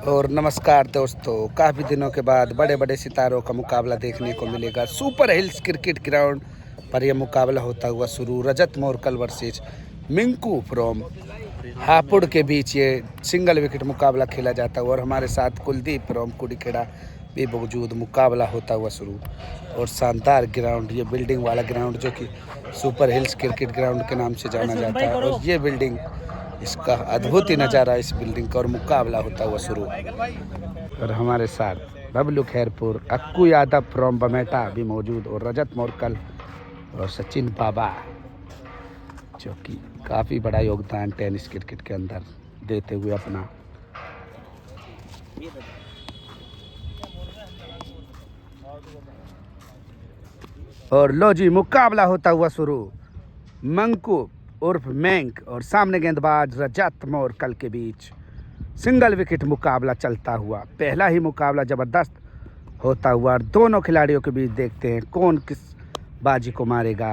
और नमस्कार दोस्तों, काफ़ी दिनों के बाद बड़े बड़े सितारों का मुकाबला देखने को मिलेगा। सुपर हिल्स क्रिकेट ग्राउंड पर यह मुकाबला होता हुआ शुरू। रजत मोरकल वर्सेस मिंकू फ्रॉम हापुड़ के बीच ये सिंगल विकेट मुकाबला खेला जाता है। और हमारे साथ कुलदीप फ्रॉम कुड़ीखेड़ा भी मौजूद। मुकाबला होता हुआ शुरू। और शानदार ग्राउंड, ये बिल्डिंग वाला ग्राउंड जो कि सुपर हिल्स क्रिकेट ग्राउंड के नाम से जाना जाता है। और ये बिल्डिंग, इसका अद्भुत ही नज़ारा इस बिल्डिंग का। और मुकाबला होता हुआ शुरू। और हमारे साथ बबलू खैरपुर, अक्कू यादव फ्रॉम बमेटा भी मौजूद। और रजत मोरकल और सचिन बाबा, जो कि काफ़ी बड़ा योगदान टेनिस क्रिकेट के अंदर देते हुए अपना। और लो जी, मुकाबला होता हुआ शुरू। मंकू उर्फ मैंक और सामने गेंदबाज रजत मोरकल के बीच सिंगल विकेट मुकाबला चलता हुआ। पहला ही मुकाबला ज़बरदस्त होता हुआ। दोनों खिलाड़ियों के बीच देखते हैं कौन किस बाजी को मारेगा।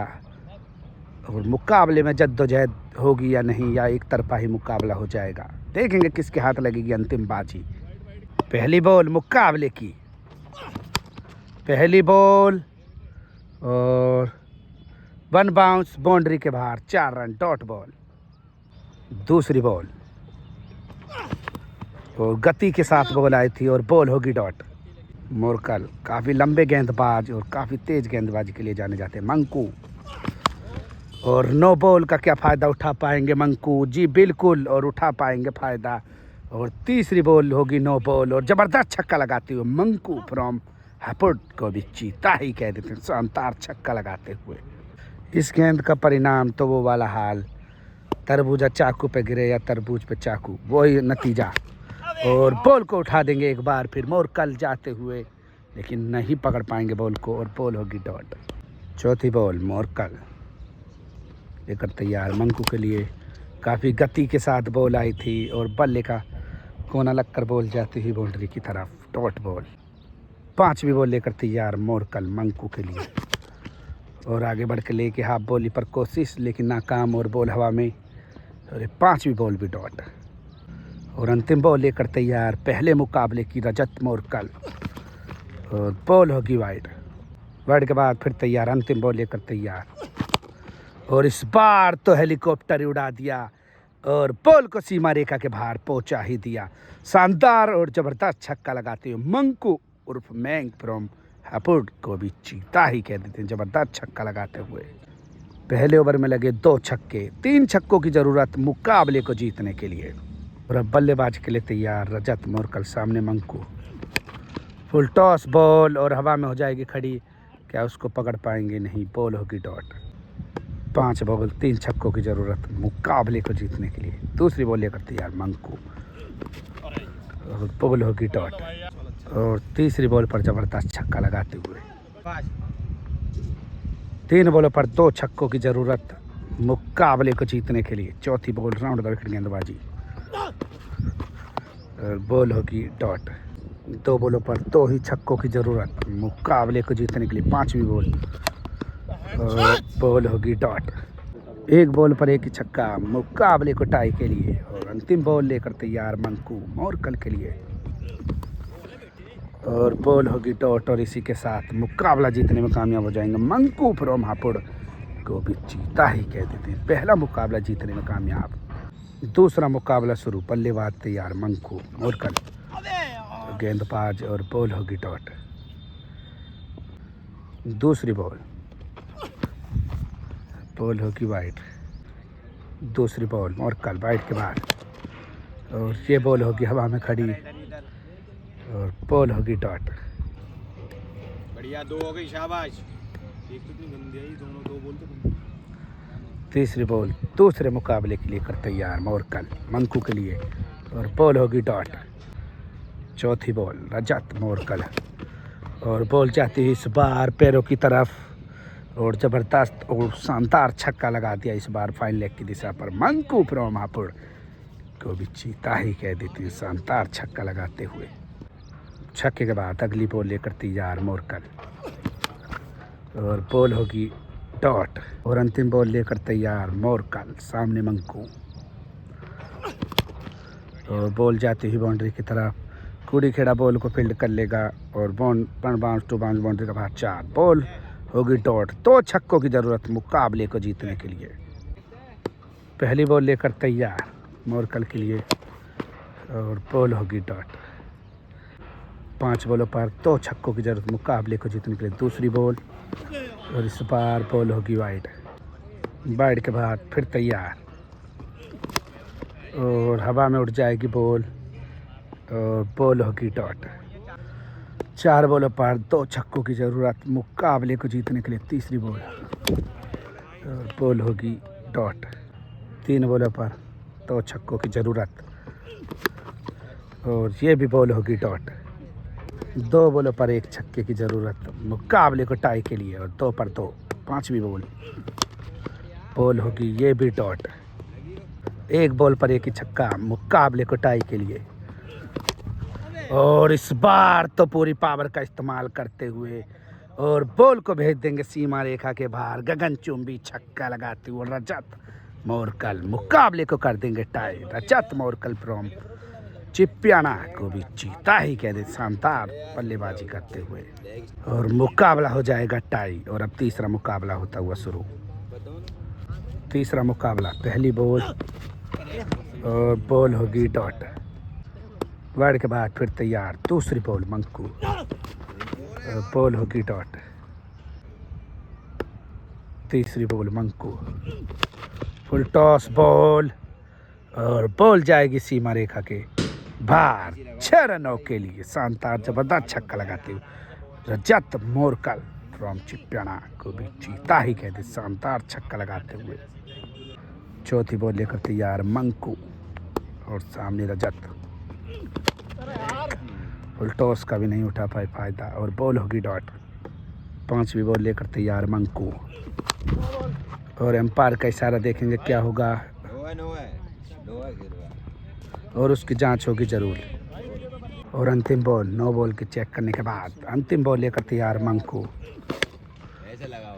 और मुकाबले में जद्दोजहद होगी या नहीं, या एक तरफा ही मुकाबला हो जाएगा। देखेंगे किसके हाथ लगेगी अंतिम बाजी। पहली बॉल मुकाबले की, पहली बॉल और वन बाउंस बाउंड्री के बाहर, 4 रन, डॉट बॉल। दूसरी बॉल और गति के साथ बॉल आई थी और बॉल होगी डॉट। मोरकल काफ़ी लंबे गेंदबाज और काफ़ी तेज गेंदबाजी के लिए जाने जाते हैं। मंकू, और नो बॉल का क्या फ़ायदा उठा पाएंगे मंकू? जी बिल्कुल, और उठा पाएंगे फ़ायदा। और तीसरी बॉल होगी नो बॉल और ज़बरदस्त छक्का लगाते हुए मंकू फ्रॉम हापुड़ को भी चीता ही कह देते हैं, शानदार छक्का लगाते हुए। इस गेंद का परिणाम तो वो वाला हाल, तरबूजा चाकू पे गिरे या तरबूज पे चाकू, वही नतीजा। और बॉल को उठा देंगे एक बार फिर मोरकल जाते हुए, लेकिन नहीं पकड़ पाएंगे बॉल को और बॉल होगी डॉट। चौथी बॉल मोरकल लेकर तैयार मंकू के लिए। काफ़ी गति के साथ बॉल आई थी और बल्ले का कोना लगकर बॉल जाती हुई बाउंड्री की तरफ, डॉट बॉल। पांचवी बॉल लेकर तैयार मोरकल मंकू के लिए। और आगे बढ़ के लेके हाफ बॉली पर कोशिश, लेकिन नाकाम और बॉल हवा में। और पांचवी बॉल भी डॉट। और अंतिम बॉल लेकर तैयार पहले मुकाबले की रजत मोरकल, और बॉल होगी वाइड। वाइड के बाद फिर तैयार, अंतिम बॉल लेकर तैयार। और इस बार तो हेलीकॉप्टर उड़ा दिया और बॉल को सीमा रेखा के बाहर पहुंचा ही दिया। शानदार और ज़बरदस्त छक्का लगाते हुए मंकू उर्फ मैंग फ्रॉम हापुड़ को भी चीता ही कह देते हैं, ज़बरदस्त छक्का लगाते हुए। पहले ओवर में लगे 2 छक्के, 3 छक्कों की ज़रूरत मुकाबले को जीतने के लिए। और अब बल्लेबाज के लिए तैयार रजत मोरकल, सामने मंकू। फुल टॉस बॉल और हवा में हो जाएगी खड़ी, क्या उसको पकड़ पाएंगे? नहीं, बॉल होगी डॉट। 5 बॉल 3 छक्कों की ज़रूरत मुकाबले को जीतने के लिए। दूसरी बॉल लेकर तैयार मंकू और बॉल होगी डॉट। और तीसरी बॉल पर ज़बरदस्त छक्का लगाते हुए। 3 बॉलों पर 2 छक्कों की ज़रूरत मुकाबले को जीतने के लिए। चौथी बॉल राउंड द विकेट गेंदबाजी और बॉल होगी डॉट। 2 बॉलों पर 2 ही छक्कों की ज़रूरत मुकाबले को जीतने के लिए। 5वीं बॉल और बॉल होगी डॉट। 1 बॉल पर 1 ही छक्का मुकाबले को टाई के लिए। और अंतिम बॉल लेकर तैयार मंकू मोरकल के लिए, और बॉल होगी डॉट। और इसी के साथ मुकाबला जीतने में कामयाब हो जाएंगे मंकू फ्रॉम हापुड़ को भी चीता ही कह देते हैं, पहला मुकाबला जीतने में कामयाब। दूसरा मुकाबला शुरू, बल्लेबाज तैयार मंकू मोरकल, गेंदबाज, और बॉल होगी डॉट। दूसरी बॉल होगी वाइड। दूसरी बॉल मोरकल वाइड के बाद, और ये बॉल होगी हवा में खड़ी और बॉल होगी डॉट। बढ़िया, 2 हो गई, शाबाश। एक तो इतनी गंदी आई, दोनों 2 बॉल तो। तीसरी बॉल दूसरे मुकाबले के लिए कर तैयार मोरकल मंकू के लिए, और बॉल होगी डॉट। चौथी बॉल रजत मोरकल, और बॉल जाती है इस बार पैरों की तरफ, और ज़बरदस्त और शानदार छक्का लगा दिया इस बार फाइन लेग की दिशा पर मंकू फ्रॉम हापुड़ को भी चीता ही कह देती है, शानदार छक्का लगाते हुए। छक्के के बाद अगली बॉल लेकर तैयार मोरकल, और बॉल होगी डॉट। और अंतिम बॉल लेकर तैयार मोरकल, सामने मंकू, और बॉल जाती हुई बाउंड्री की तरफ, कूड़ी खेड़ा बॉल को फील्ड कर लेगा और बाउंस टू बाउंस बाउंड्री का बाहर 4 बॉल होगी डॉट। 2 छक्कों की ज़रूरत मुकाबले को जीतने के लिए। पहली बॉल लेकर तैयार मोरकल के लिए और बॉल होगी डॉट। 5 बॉलों पर 2 छक्कों की ज़रूरत मुकाबले को जीतने के लिए। दूसरी बॉल और इस बार बॉल होगी वाइड। वाइड के बाद फिर तैयार और हवा में उड़ जाएगी बॉल और बॉल होगी डॉट। 4 बॉलों पर 2 छक्कों की ज़रूरत मुकाबले को जीतने के लिए। तीसरी बॉल और बॉल होगी डॉट। 3 बॉलों पर 2 छक्कों की ज़रूरत और ये भी बॉल होगी डॉट। 2 बॉलों पर 1 छक्के की ज़रूरत मुकाबले को टाई के लिए और 2 पर 2। 5वीं बॉल होगी ये भी डॉट। 1 बॉल पर 1 ही छक्का मुकाबले को टाई के लिए। और इस बार तो पूरी पावर का इस्तेमाल करते हुए और बॉल को भेज देंगे सीमा रेखा के बाहर। गगनचुंबी छक्का लगाते हुए रजत मोरकल मुकाबले को कर देंगे टाई। रजत मोरकल फ्रॉम चिप्याना को भी जीता ही कह दे शानदार बल्लेबाजी करते हुए और मुकाबला हो जाएगा टाई। और अब तीसरा मुकाबला होता हुआ शुरू। तीसरा मुकाबला पहली बॉल और बॉल होगी डॉट। वाइड के बाद फिर तैयार दूसरी बॉल मंकू और बॉल होगी डॉट। तीसरी ball Manku full toss ball और बॉल जाएगी सीमा रेखा के बाहर 6 रनों के लिए। शानदार जबरदस्त छक्का लगाते हुए रजत मोरकल फ्रॉम चिप्याना को भी जीता ही कह दे शानदार छक्का लगाते हुए। चौथी बॉल लेकर तैयार मंकू और सामने रजत। फुल टॉस का भी नहीं उठा पाए फायदा और बॉल होगी डॉट। 5वीं बॉल लेकर तैयार मंकू और एम्पायर का इशारा देखेंगे क्या होगा और उसकी जांच होगी जरूर। और अंतिम बॉल 9 बॉल की चेक करने के बाद अंतिम बॉल लेकर तैयार मंकू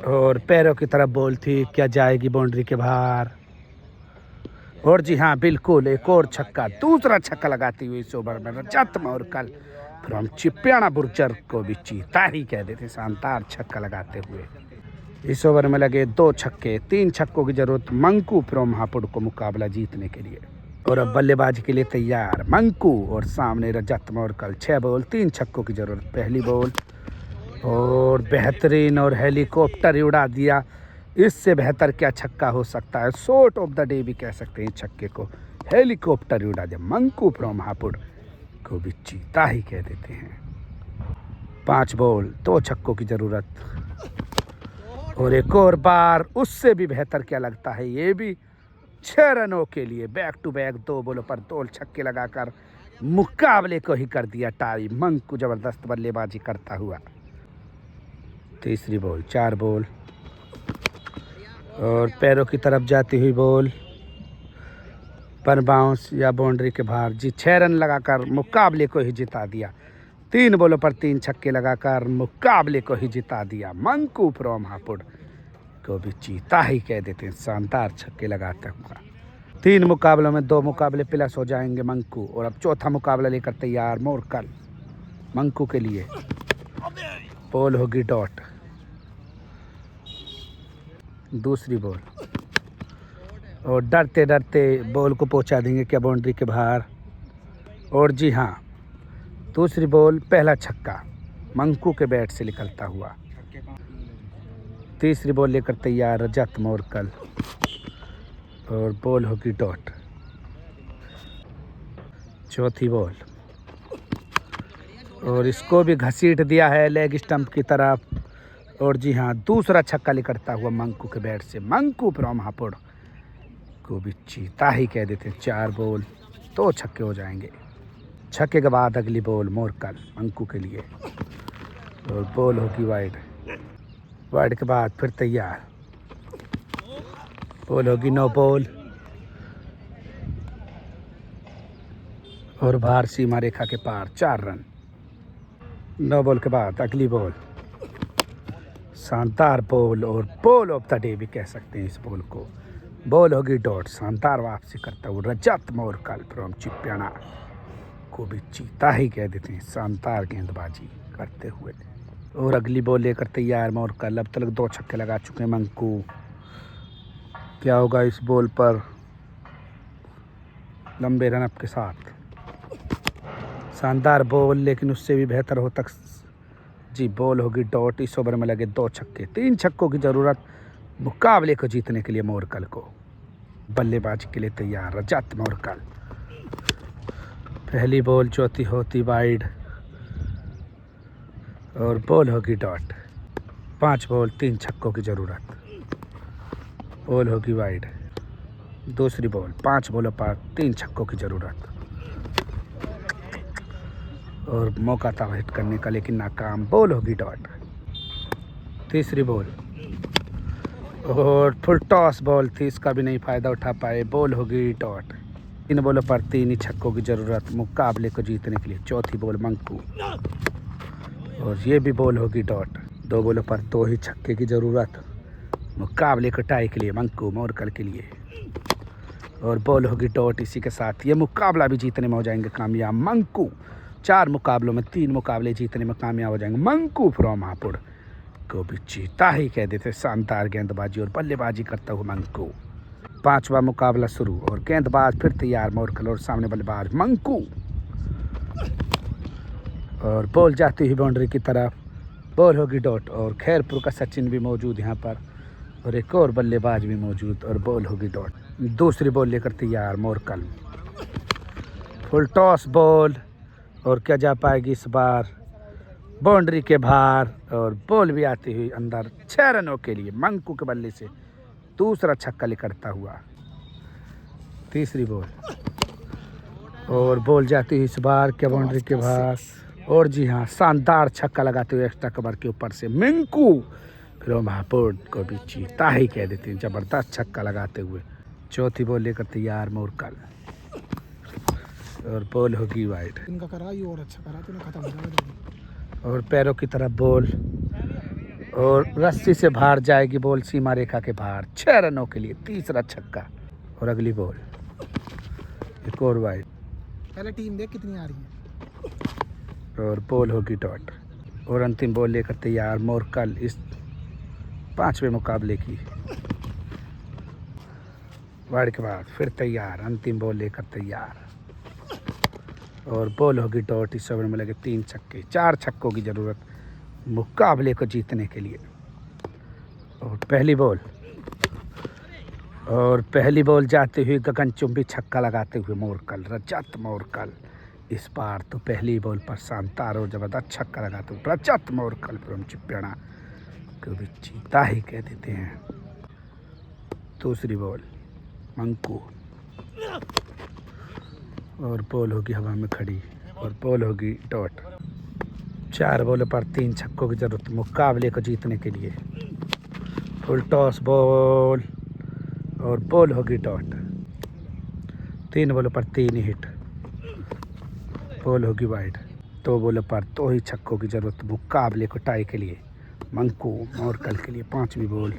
और पैरों की तरफ बॉल थी, क्या जाएगी बाउंड्री के बाहर। और जी हाँ बिल्कुल एक और छक्का, दूसरा छक्का लगाती हुई इस ओवर में रजत मोरकल फ्रॉम चिप्याना बुर्जर को भी जीता ही कह देते शानदार छक्का लगाते हुए। इस ओवर में लगे 2 छक्के। 3 छक्कों की जरूरत मंकू फ्रॉम हापुड़ को मुकाबला जीतने के लिए। और अब बल्लेबाजी के लिए तैयार मंकू और सामने रजत मोरकल। 6 बॉल 3 छक्कों की जरूरत। पहली बॉल और बेहतरीन और हेलीकॉप्टर ही उड़ा दिया। इससे बेहतर क्या छक्का हो सकता है। शॉट ऑफ द डे भी कह सकते हैं छक्के को। हेलीकॉप्टर ही उड़ा दिया। मंकू फ्रॉम हापुड़ को भी जीता ही कह देते हैं। 5 बॉल 2 छक्कों की जरूरत और एक और बार उससे भी बेहतर क्या लगता है। ये भी 6 रनों के लिए बैक टू बैक 2 बॉलों पर 2 छक्के लगाकर मुकाबले को ही कर दिया टाई। मंकू जबरदस्त बल्लेबाजी करता हुआ। तीसरी बॉल 4 बॉल और पैरों की तरफ जाती हुई बॉल पर बाउंस या बाउंड्री के बाहर। जी 6 रन लगाकर मुकाबले को ही जिता दिया। 3 बॉलों पर 3 छक्के लगाकर मुकाबले को ही जिता दिया। मंकू फ्रॉम हापुड़ को भी जीता ही कह देते हैं शानदार छक्के लगाता हुआ। 3 मुकाबलों में 2 मुकाबले प्लस हो जाएंगे मंकू। और अब चौथा मुकाबला लेकर तैयार मोरकल मंकू के लिए। बॉल होगी डॉट। दूसरी बॉल और डरते डरते बॉल को पहुंचा देंगे क्या बाउंड्री के बाहर। और जी हाँ दूसरी बॉल पहला छक्का मंकू के बैट से निकलता हुआ। तीसरी बॉल लेकर तैयार रजत मोरकल और बॉल होगी डॉट। चौथी बॉल और इसको भी घसीट दिया है लेग स्टंप की तरफ। और जी हाँ दूसरा छक्का निकलता हुआ मंकू के बैट से। मंकू फ्रॉम हापुड़ को भी जीता ही कह देते। 4 बॉल 2 छक्के हो जाएंगे। छक्के के बाद अगली बॉल मोरकल मंकू के लिए और बॉल होगी वाइड। वाइड के बाद फिर तैयार बॉल होगी 9 बॉल और बाहर सीमा रेखा के पार 4 रन। 9 बॉल के बाद अगली बॉल शानदार बॉल और बॉल ऑफ द डे भी कह सकते हैं इस बॉल को। बॉल होगी डॉट। शानदार वापसी करता हुआ रजत मोरकल फ्रॉम चिप्याना को भी चीता ही कह देते हैं। शानदार गेंदबाजी करते हुए और अगली बॉल लेकर तैयार मोरकल। अब तक 2 छक्के लगा चुके हैं मंकू। क्या होगा इस बॉल पर? लंबे रन अप के साथ शानदार बॉल, लेकिन उससे भी बेहतर हो तक जी बॉल होगी डॉट। इस ओवर में लगे 2 छक्के। 3 छक्कों की ज़रूरत मुकाबले को जीतने के लिए मोरकल को। बल्लेबाजी के लिए तैयार रजत मोरकल। पहली बॉल चौथी होती वाइड और बॉल होगी डॉट। 5 बॉल 3 छक्कों की ज़रूरत। बॉल होगी वाइड। दूसरी बॉल 5 बॉलों पर 3 छक्कों की ज़रूरत और मौका था हिट करने का लेकिन नाकाम। बॉल होगी डॉट। तीसरी बॉल और फुल टॉस बॉल थी, इसका भी नहीं फ़ायदा उठा पाए। बॉल होगी डॉट। 3 बॉलों पर 3 ही छक्कों की ज़रूरत मुकाबले को जीतने के लिए। चौथी बॉल मंकू और ये भी बॉल होगी डॉट। 2 बॉलों पर 2 ही छक्के की ज़रूरत मुकाबले को टाई के लिए मंकू मोरकल के लिए और बॉल होगी डॉट। इसी के साथ ये मुकाबला भी जीतने में हो जाएंगे कामयाब मंकू। 4 मुकाबलों में 3 मुकाबले जीतने में कामयाब हो जाएंगे मंकू फ्रॉम हापुड़ को भी चीता ही कह देते। शानदार गेंदबाजी और बल्लेबाजी करता हुआ मंकू। 5वां मुकाबला शुरू और गेंदबाज फिर तैयार मोरकल और सामने बल्लेबाज मंकू और बॉल जाती हुई बाउंड्री की तरफ। बॉल होगी डॉट और खैरपुर का सचिन भी मौजूद यहाँ पर और एक और बल्लेबाज भी मौजूद और बॉल होगी डॉट। दूसरी बॉल लेकर तैयार मोरकल। फुल टॉस बॉल और क्या जा पाएगी इस बार? बाउंड्री के बाहर और बॉल भी आती हुई अंदर। 6 रनों के लिए मंकू के बल्ले से दूसरा छक्का निकलता हुआ। तीसरी बॉल और बॉल जाती हुई इस बार क्या बाउंड्री के बाहर और जी हाँ शानदार छक्का लगाते हुए एक्स्ट्रा कवर के ऊपर से मंकू फ्रॉम हापुड़ को भी चीता ही कह देते हैं। ज़बरदस्त छक्का लगाते हुए। चौथी बॉल लेकर तैयार मोरकल और बॉल होगी वाइड। इनका करा ये और अच्छा करा तूने, खत्म हो जाएगा। और पैरों की तरफ बॉल और रस्सी से बाहर जाएगी बॉल सीमा रेखा के बाहर। 6 रनों के लिए तीसरा छक्का और अगली बॉल एक और वाइड पहले टीम देख कितनी आ रही है और बॉल होगी डॉट। और अंतिम बॉल लेकर तैयार मोरकल इस 5वें मुकाबले की। वाइड के बाद फिर तैयार अंतिम बॉल लेकर तैयार और बॉल होगी डॉट। इस ओवर में लगे 3 छक्के। 4 छक्कों की ज़रूरत मुकाबले को जीतने के लिए। और पहली बॉल जाती हुई गगनचुंबी छक्का लगाते हुए मोरकल रजत मोरकल। इस बार तो पहली बॉल पर शानदार और ज़बरदस्त छक्का लगाते हुए रजत मोरकल फ्रॉम चिप्याड़ा को भी चीता ही कह देते हैं। दूसरी बॉल मंकू और बॉल होगी हवा में खड़ी और बॉल होगी डॉट। 4 बॉलों पर 3 छक्कों की ज़रूरत मुकाबले को जीतने के लिए। फुल टॉस बॉल और बॉल होगी डॉट। 3 बॉलों पर 3 हिट। बॉल होगी वाइड। 2 बॉलों पर 2 ही छक्कों की ज़रूरत मुकाबले को टाई के लिए मंकू मोरकल के लिए। 5वीं बॉल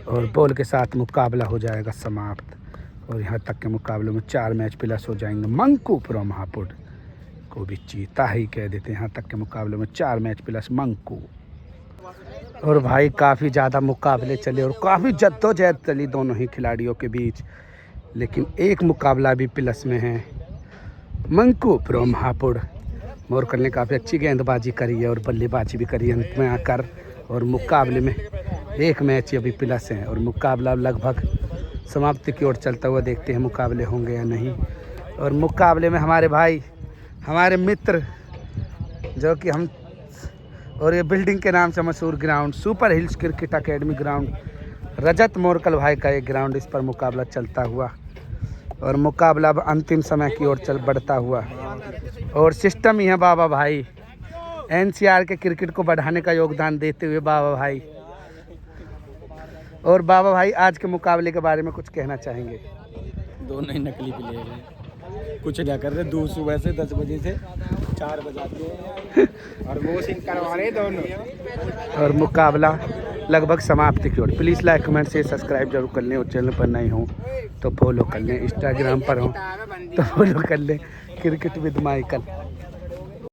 और बॉल के साथ मुकाबला हो जाएगा समाप्त और यहाँ तक के मुकाबले में 4 मैच प्लस हो जाएंगे मंकू फ्रॉम हापुड़ को भी चीता ही कह देते हैं। यहाँ तक के मुकाबले में 4 मैच प्लस मंकू। और भाई काफ़ी ज़्यादा मुकाबले चले और काफ़ी जद्दोजहद चली दोनों ही खिलाड़ियों के बीच, लेकिन एक मुकाबला भी प्लस में है। मंकू फ्रॉम हापुड़ मोरकल ने काफ़ी अच्छी गेंदबाजी करी है और बल्लेबाजी भी करी अंत में आकर और मुकाबले में 1 मैच अभी प्लस है और मुकाबला लगभग समाप्ति की ओर चलता हुआ देखते हैं मुकाबले होंगे या नहीं। और मुकाबले में हमारे भाई हमारे मित्र जो कि हम और ये बिल्डिंग के नाम से मशहूर ground super hills cricket academy ground Rajat Morkal भाई का एक ग्राउंड, इस पर मुकाबला चलता हुआ और मुकाबला अब अंतिम समय की ओर चल बढ़ता हुआ। और सिस्टम ही है बाबा भाई NCR के क्रिकेट को बढ़ाने का योगदान देते हुए बाबा भाई। और बाबा भाई आज के मुकाबले के बारे में कुछ कहना चाहेंगे? दोनों ही नकली प्लेयर हैं, कुछ क्या कर रहे, दूर सुबह से 10 बजे से 4 बजे और वो सिंह करवा रहे दोनों। और मुकाबला लगभग समाप्ति की ओर। प्लीज़ लाइक कमेंट से सब्सक्राइब जरूर कर लें और चैनल पर नए हों तो फॉलो कर लें, इंस्टाग्राम पर हों तो फॉलो कर लें, क्रिकेट विद माइकल।